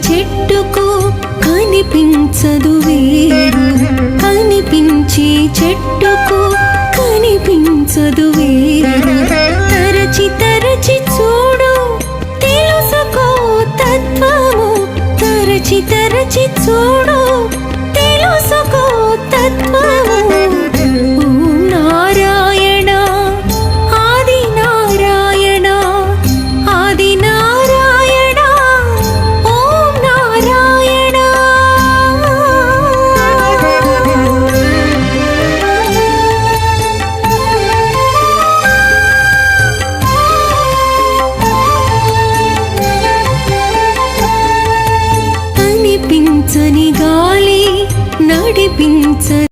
చెట్టుకు కనిపించదు వేరు, కనిపించే చెట్టుకు కనిపించదు వేరు. తరచి తరచి చూడు తెలుసుకో తత్వము, తరచి తరచి చూడు తెలుసుకో తత్వము. ఓం నారాయణ ఆది నారాయణ, ఆది నారాయణ ఓం నారాయణ. కనిపించని గాలి నడిపించ